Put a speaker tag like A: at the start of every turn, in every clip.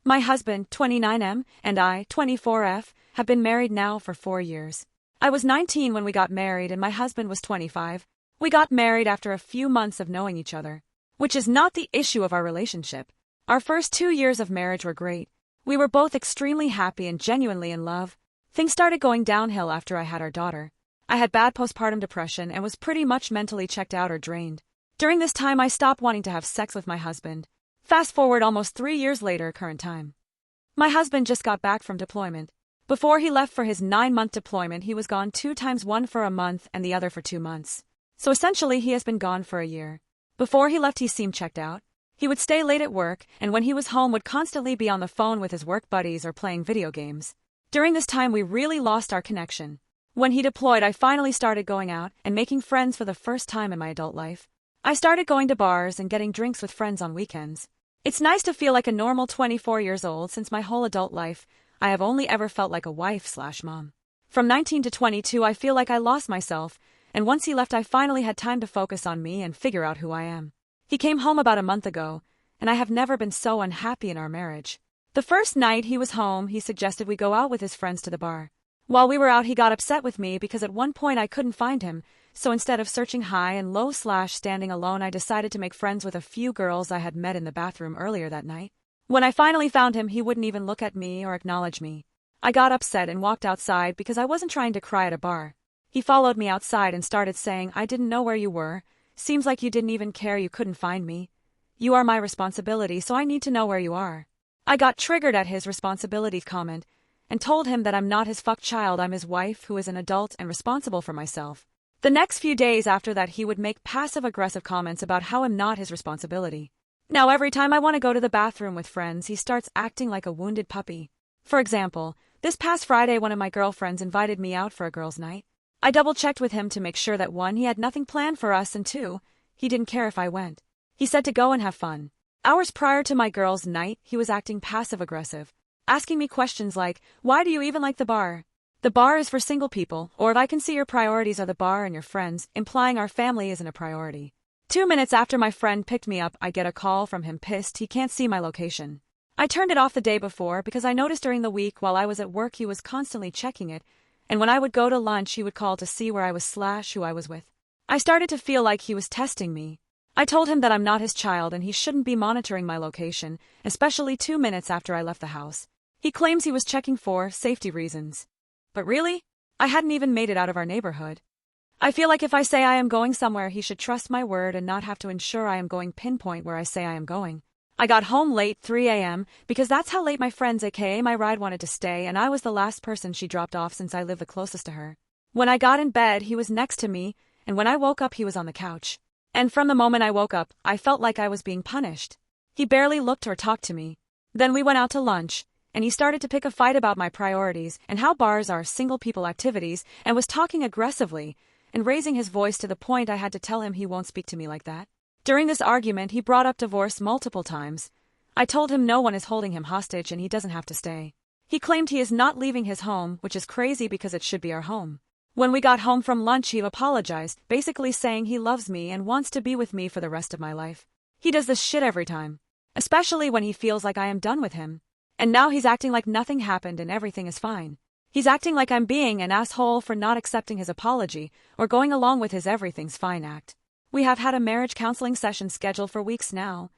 A: My husband, 29M, and I, 24F, have been married now for 4 years. I was 19 when we got married and my husband was 25. We got married after a few months of knowing each other, which is not the issue of our relationship. Our first 2 years of marriage were great. We were both extremely happy and genuinely in love. Things started going downhill after I had our daughter. I had bad postpartum depression and was pretty much mentally checked out or drained. During this time, I stopped wanting to have sex with my husband. Fast forward almost 3 years later, current time. My husband just got back from deployment. Before he left for his 9-month deployment, he was gone 2 times, one for a month and the other for 2 months. So essentially, he has been gone for a year. Before he left, he seemed checked out. He would stay late at work, and when he was home would constantly be on the phone with his work buddies or playing video games. During this time, we really lost our connection. When he deployed, I finally started going out and making friends for the first time in my adult life. I started going to bars and getting drinks with friends on weekends. It's nice to feel like a normal 24 years old since my whole adult life, I have only ever felt like a wife/mom. From 19 to 22, I feel like I lost myself, and once he left, I finally had time to focus on me and figure out who I am. He came home about a month ago, and I have never been so unhappy in our marriage. The first night he was home, he suggested we go out with his friends to the bar. While we were out, he got upset with me because at one point I couldn't find him, so instead of searching high and low/standing alone, I decided to make friends with a few girls I had met in the bathroom earlier that night. When I finally found him, he wouldn't even look at me or acknowledge me. I got upset and walked outside because I wasn't trying to cry at a bar. He followed me outside and started saying, "I didn't know where you were. Seems like you didn't even care you couldn't find me. You are my responsibility, so I need to know where you are." I got triggered at his responsibility comment and told him that I'm not his fuck child, I'm his wife who is an adult and responsible for myself. The next few days after that, he would make passive-aggressive comments about how I'm not his responsibility. Now every time I want to go to the bathroom with friends, he starts acting like a wounded puppy. For example, this past Friday, one of my girlfriends invited me out for a girls' night. I double-checked with him to make sure that 1, he had nothing planned for us, and 2, he didn't care if I went. He said to go and have fun. Hours prior to my girls' night, he was acting passive-aggressive, asking me questions like, "Why do you even like the bar? The bar is for single people," or "If I can see your priorities are the bar and your friends," implying our family isn't a priority. 2 minutes after my friend picked me up, I get a call from him pissed he can't see my location. I turned it off the day before because I noticed during the week while I was at work he was constantly checking it, and when I would go to lunch he would call to see where I was/who I was with. I started to feel like he was testing me. I told him that I'm not his child and he shouldn't be monitoring my location, especially 2 minutes after I left the house. He claims he was checking for safety reasons. But really? I hadn't even made it out of our neighborhood. I feel like if I say I am going somewhere, he should trust my word and not have to ensure I am going pinpoint where I say I am going. I got home late, 3 a.m., because that's how late my friends aka my ride wanted to stay, and I was the last person she dropped off since I live the closest to her. When I got in bed, he was next to me, and when I woke up he was on the couch. And from the moment I woke up, I felt like I was being punished. He barely looked or talked to me. Then we went out to lunch, and he started to pick a fight about my priorities and how bars are single people activities, and was talking aggressively and raising his voice to the point I had to tell him he won't speak to me like that. During this argument, he brought up divorce multiple times. I told him no one is holding him hostage and he doesn't have to stay. He claimed he is not leaving his home, which is crazy because it should be our home. When we got home from lunch, he apologized, basically saying he loves me and wants to be with me for the rest of my life. He does this shit every time, especially when he feels like I am done with him. And now he's acting like nothing happened and everything is fine. He's acting like I'm being an asshole for not accepting his apology or going along with his everything's fine act. We have had a marriage counseling session scheduled for weeks now.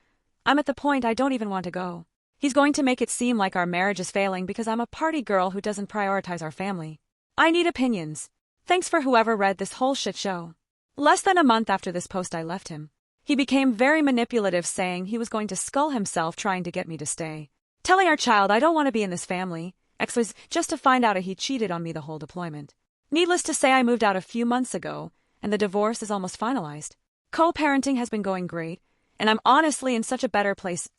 A: I'm at the point I don't even want to go. He's going to make it seem like our marriage is failing because I'm a party girl who doesn't prioritize our family. I need opinions. Thanks for whoever read this whole shit show. Less than a month after this post, I left him. He became very manipulative, saying he was going to skull himself trying to get me to stay. Telling our child I don't want to be in this family, X was just to find out he cheated on me the whole deployment. Needless to say, I moved out a few months ago, and the divorce is almost finalized. Co-parenting has been going great, and I'm honestly in such a better place, *****.